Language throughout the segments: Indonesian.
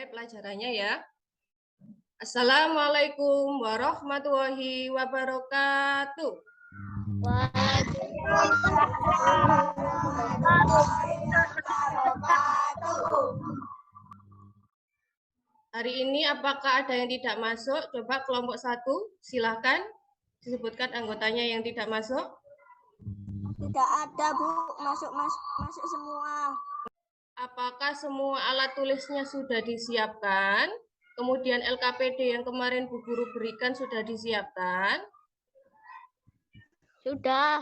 pelajarannya ya. Assalamualaikum warahmatullahi wabarakatuh. Hari ini apakah ada yang tidak masuk? Coba kelompok 1, silakan disebutkan anggotanya yang tidak masuk. Tidak ada, Bu. Masuk semua. Apakah semua alat tulisnya sudah disiapkan? Kemudian LKPD yang kemarin Bu Guru berikan sudah disiapkan? Sudah.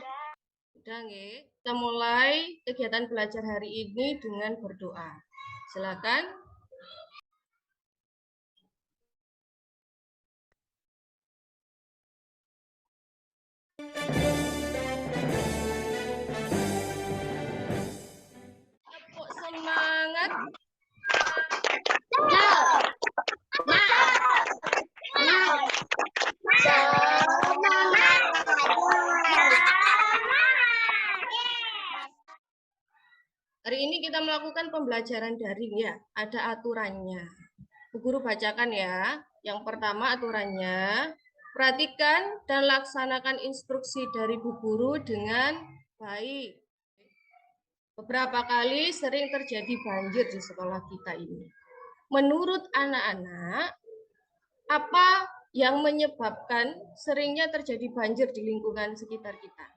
Sudah, nggih. Kita mulai kegiatan belajar hari ini dengan berdoa. Silakan. Tepuk semangat. Hari ini kita melakukan pembelajaran daring ya, ada aturannya. Bu Guru bacakan ya. Yang pertama aturannya, perhatikan dan laksanakan instruksi dari Bu Guru dengan baik. Beberapa kali sering terjadi banjir di sekolah kita ini. Menurut anak-anak, apa yang menyebabkan seringnya terjadi banjir di lingkungan sekitar kita?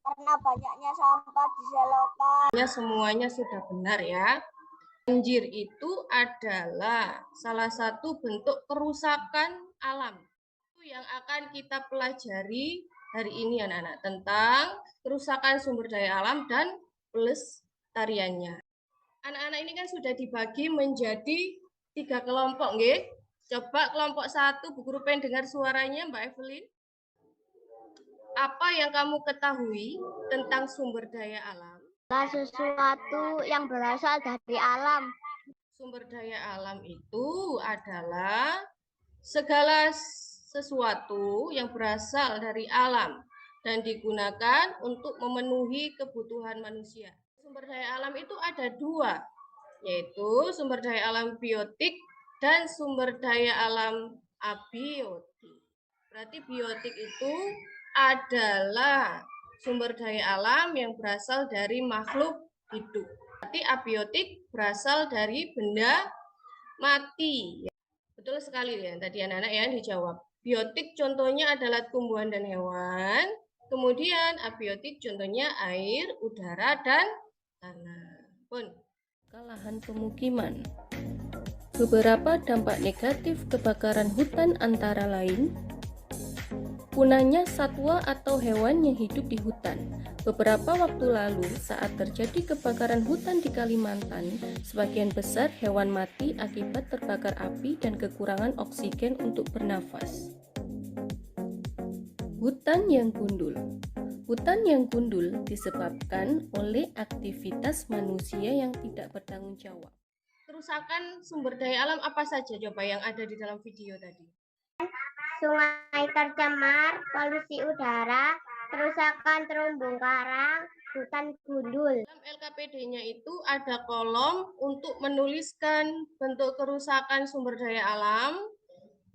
Karena banyaknya sampah di selokan. Semuanya sudah benar ya. Banjir itu adalah salah satu bentuk kerusakan alam. Itu yang akan kita pelajari hari ini anak-anak, tentang kerusakan sumber daya alam dan pelestariannya. Anak-anak ini kan sudah dibagi menjadi 3 kelompok, nggih. Coba kelompok 1, Bu Guru pengen dengar suaranya Mbak Evelyn. Apa yang kamu ketahui tentang sumber daya alam? Sesuatu yang berasal dari alam. Sumber daya alam itu adalah segala sesuatu yang berasal dari alam dan digunakan untuk memenuhi kebutuhan manusia. Sumber daya alam itu ada 2, yaitu sumber daya alam biotik dan sumber daya alam abiotik. Berarti biotik itu adalah sumber daya alam yang berasal dari makhluk hidup. Berarti abiotik berasal dari benda mati. Betul sekali ya tadi anak-anak ya dijawab. Biotik contohnya adalah tumbuhan dan hewan. Kemudian abiotik contohnya air, udara, dan tanah. Lahan pemukiman. Beberapa dampak negatif kebakaran hutan antara lain punahnya satwa atau hewan yang hidup di hutan. Beberapa waktu lalu, saat terjadi kebakaran hutan di Kalimantan, sebagian besar hewan mati akibat terbakar api dan kekurangan oksigen untuk bernafas. Hutan yang gundul. Hutan yang gundul disebabkan oleh aktivitas manusia yang tidak bertanggung jawab. Kerusakan sumber daya alam apa saja coba yang ada di dalam video tadi? Sungai tercemar, polusi udara, kerusakan terumbu karang, hutan gundul. Dalam LKPD-nya itu ada kolom untuk menuliskan bentuk kerusakan sumber daya alam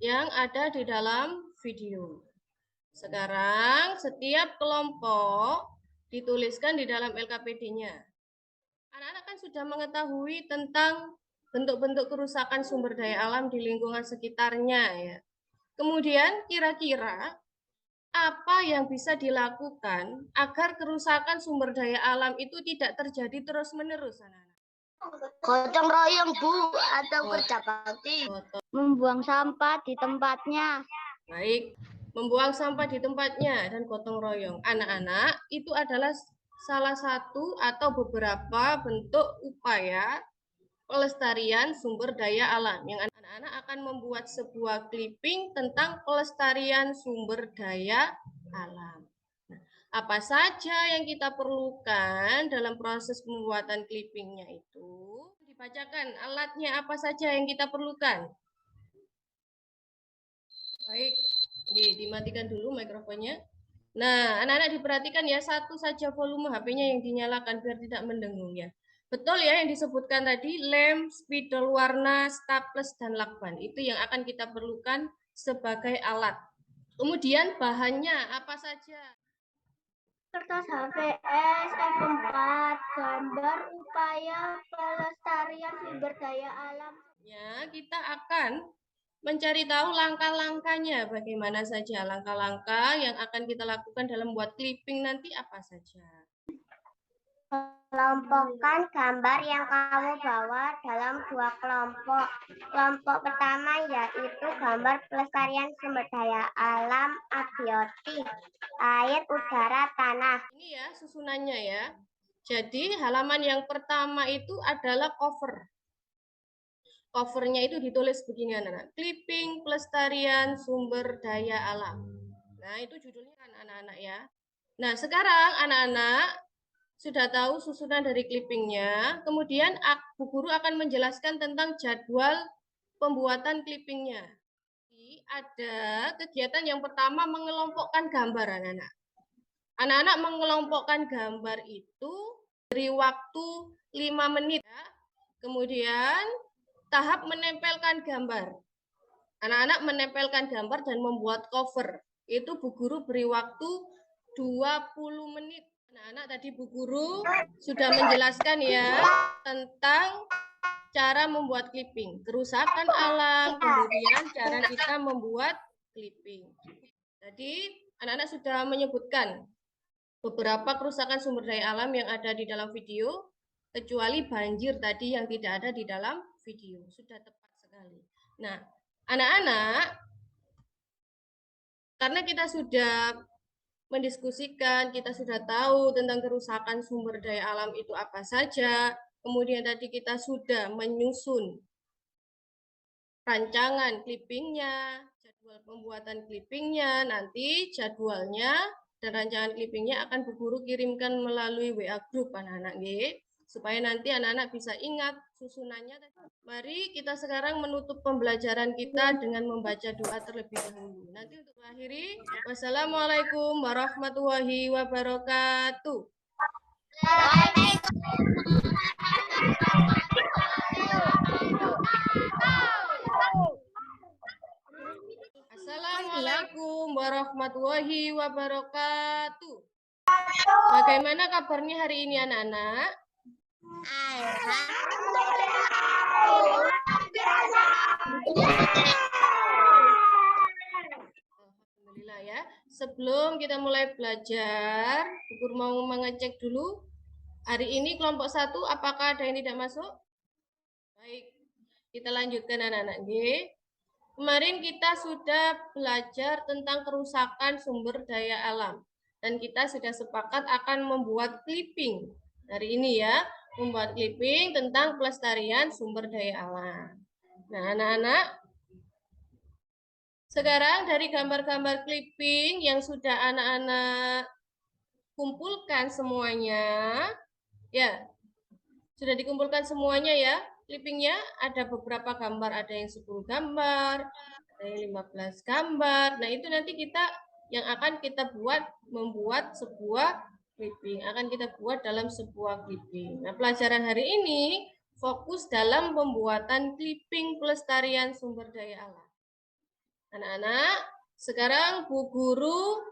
yang ada di dalam video. Sekarang setiap kelompok dituliskan di dalam LKPD-nya. Anak-anak kan sudah mengetahui tentang bentuk-bentuk kerusakan sumber daya alam di lingkungan sekitarnya ya. Kemudian kira-kira apa yang bisa dilakukan agar kerusakan sumber daya alam itu tidak terjadi terus-menerus, anak-anak? Gotong royong, Bu, atau kerja bakti. Membuang sampah di tempatnya. Baik, membuang sampah di tempatnya dan gotong royong. Anak-anak, itu adalah salah satu atau beberapa bentuk upaya pelestarian sumber daya alam yang anak-anak akan membuat sebuah clipping tentang pelestarian sumber daya alam. Nah, apa saja yang kita perlukan dalam proses pembuatan clippingnya itu? Dibacakan alatnya apa saja yang kita perlukan. Baik, dimatikan dulu mikrofonnya. Nah, anak-anak diperhatikan ya, satu saja volume HP-nya yang dinyalakan biar tidak mendengung ya. Betul ya yang disebutkan tadi, lem, spidol warna, staples, dan lakban. Itu yang akan kita perlukan sebagai alat. Kemudian bahannya apa saja? Kertas HVS, F4, gambar upaya pelestarian sumber daya alam. Ya, kita akan mencari tahu langkah-langkahnya. Bagaimana saja langkah-langkah yang akan kita lakukan dalam membuat clipping nanti apa saja. Kelompokkan gambar yang kamu bawa dalam 2 kelompok. Kelompok pertama yaitu gambar pelestarian sumber daya alam abiotik, air, udara, tanah. Ini ya susunannya ya. Jadi halaman yang pertama itu adalah cover. Covernya itu ditulis begini anak-anak. Clipping pelestarian sumber daya alam. Nah itu judulnya kan anak-anak ya. Nah sekarang anak-anak sudah tahu susunan dari clippingnya, kemudian Bu Guru akan menjelaskan tentang jadwal pembuatan clippingnya. Ada kegiatan yang pertama mengelompokkan gambar anak-anak. Anak-anak mengelompokkan gambar itu beri waktu 5 menit. Ya. Kemudian tahap menempelkan gambar. Anak-anak menempelkan gambar dan membuat cover. Itu Bu Guru beri waktu 20 menit. Anak-anak tadi Bu Guru sudah menjelaskan ya tentang cara membuat clipping, kerusakan alam, kemudian cara kita membuat clipping. Jadi anak-anak sudah menyebutkan beberapa kerusakan sumber daya alam yang ada di dalam video, kecuali banjir tadi yang tidak ada di dalam video. Sudah tepat sekali. Nah, anak-anak, karena kita sudah mendiskusikan, kita sudah tahu tentang kerusakan sumber daya alam itu apa saja. Kemudian tadi kita sudah menyusun rancangan clippingnya, jadwal pembuatan clippingnya, nanti jadwalnya dan rancangan clippingnya akan Bu Guru kirimkan melalui WA group anak-anak, supaya nanti anak-anak bisa ingat susunannya. Mari kita sekarang menutup pembelajaran kita dengan membaca doa terlebih dahulu. Nanti untuk mengakhiri, wassalamualaikum warahmatullahi wabarakatuh. Assalamualaikum warahmatullahi wabarakatuh. Bagaimana kabarnya hari ini anak-anak? Alhamdulillah ya. Sebelum kita mulai belajar, Bu Guru mau mengecek dulu. Hari ini kelompok 1 apakah ada yang tidak masuk? Baik. Kita lanjutkan anak-anak. Kemarin kita sudah belajar tentang kerusakan sumber daya alam. Dan kita sudah sepakat akan membuat clipping. Hari ini ya, membuat clipping tentang pelestarian sumber daya alam. Nah, anak-anak, sekarang dari gambar-gambar clipping yang sudah anak-anak kumpulkan semuanya, ya, sudah dikumpulkan semuanya ya. Clippingnya ada beberapa gambar, ada yang 10 gambar, ada yang 15 gambar. Nah, itu nanti kita yang akan kita membuat sebuah clipping. Akan kita buat dalam sebuah clipping. Nah, pelajaran hari ini fokus dalam pembuatan clipping pelestarian sumber daya alam. Anak-anak, sekarang Bu Guru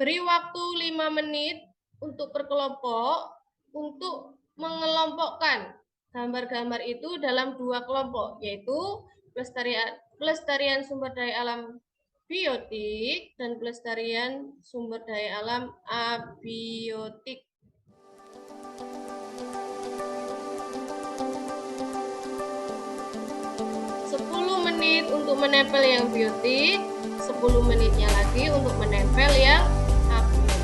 beri waktu 5 menit untuk per kelompok untuk mengelompokkan gambar-gambar itu dalam 2 kelompok, yaitu pelestarian sumber daya alam biotik dan pelestarian sumber daya alam abiotik. Menit untuk menempel yang biotik, 10 menitnya lagi untuk menempel yang abiotik.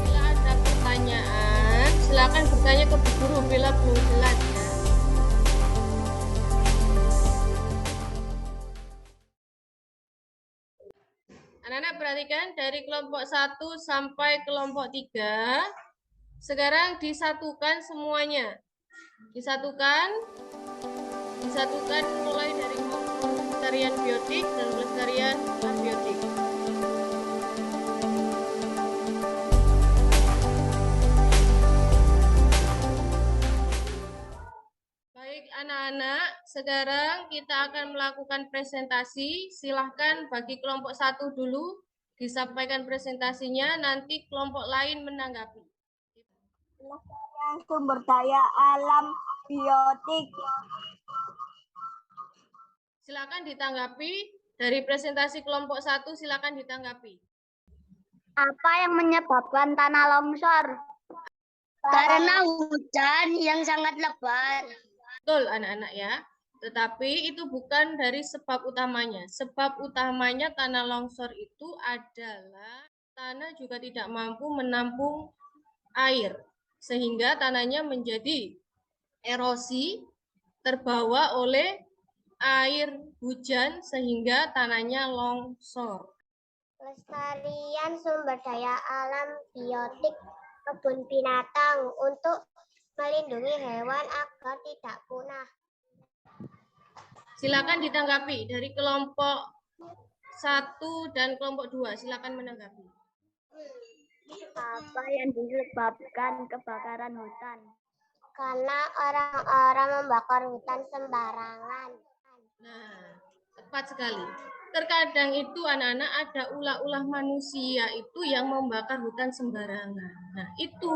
Bila ada pertanyaan, silakan bertanya ke Bu Guru bila belum jelas ya. Anak-anak perhatikan dari kelompok 1 sampai kelompok 3. Sekarang disatukan semuanya. Disatukan mulai dari pelestarian biotik dan pelestarian abiotik. sekarang kita akan melakukan presentasi. Silahkan bagi kelompok 1 dulu disampaikan presentasinya, nanti kelompok lain menanggapi. Sumber daya alam biotik. Silakan ditanggapi. Dari presentasi kelompok 1, silakan ditanggapi. Apa yang menyebabkan tanah longsor? Karena hujan yang sangat lebat. Betul anak-anak ya. Tetapi itu bukan dari sebab utamanya. Sebab utamanya tanah longsor itu adalah tanah juga tidak mampu menampung air. Sehingga tanahnya menjadi erosi, terbawa oleh air hujan sehingga tanahnya longsor. Pelestarian sumber daya alam biotik kebun binatang untuk melindungi hewan agar tidak punah. Silakan ditanggapi dari kelompok 1 dan kelompok 2. Silakan menanggapi. Apa yang disebabkan kebakaran hutan? Karena orang-orang membakar hutan sembarangan. Nah, tepat sekali. Terkadang itu anak-anak ada ulah-ulah manusia itu yang membakar hutan sembarangan. Nah, itu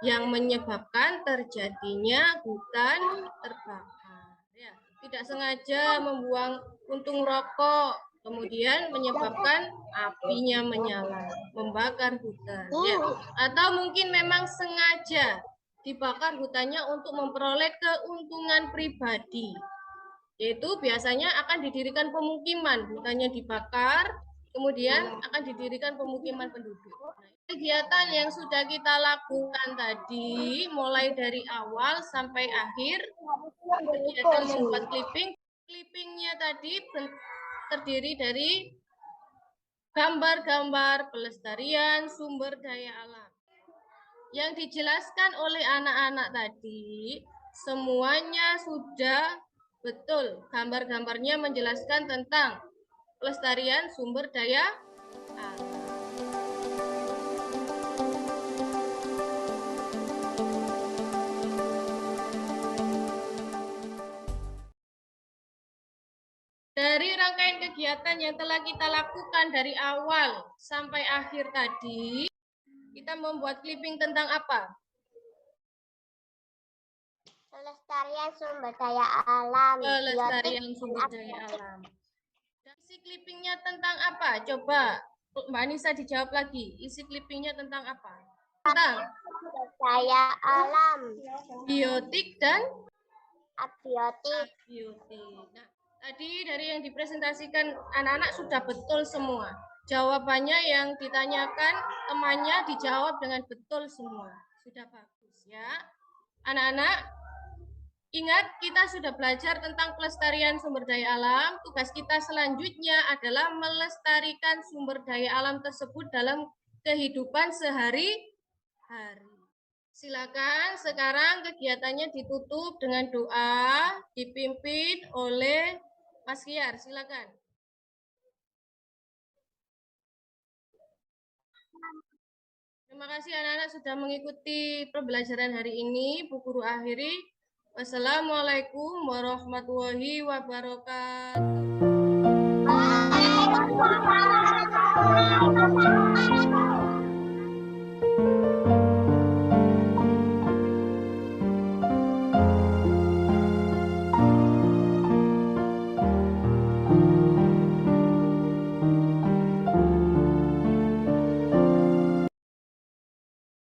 yang menyebabkan terjadinya hutan terbakar. Ya, tidak sengaja membuang puntung rokok, kemudian menyebabkan apinya menyala, membakar hutan. Ya. Atau mungkin memang sengaja dibakar hutannya untuk memperoleh keuntungan pribadi. Yaitu biasanya akan didirikan pemukiman, hutannya dibakar, kemudian akan didirikan pemukiman penduduk. Nah, kegiatan yang sudah kita lakukan tadi, mulai dari awal sampai akhir, kegiatan membuat clipping. Clippingnya tadi terdiri dari gambar-gambar pelestarian sumber daya alam. Yang dijelaskan oleh anak-anak tadi, semuanya sudah betul. Gambar-gambarnya menjelaskan tentang pelestarian sumber daya alam. Dari rangkaian kegiatan yang telah kita lakukan dari awal sampai akhir tadi, kita membuat clipping tentang apa? Pelestarian sumber daya alam. Pelestarian sumber daya alam. Dan isi clippingnya tentang apa? Coba Mbak Anissa dijawab lagi. Isi clippingnya tentang apa? Tentang Sumber daya alam. biotik dan Abiotik. abiotik. Nah, tadi dari yang dipresentasikan anak-anak sudah betul semua. Jawabannya yang ditanyakan temannya dijawab dengan betul semua. Sudah bagus ya. Anak-anak, ingat kita sudah belajar tentang pelestarian sumber daya alam. Tugas kita selanjutnya adalah melestarikan sumber daya alam tersebut dalam kehidupan sehari-hari. Silakan sekarang kegiatannya ditutup dengan doa dipimpin oleh Mas Kiar. Silakan. Terima kasih anak-anak sudah mengikuti pembelajaran hari ini. Bu Guru akhiri. Wassalamualaikum warahmatullahi wabarakatuh.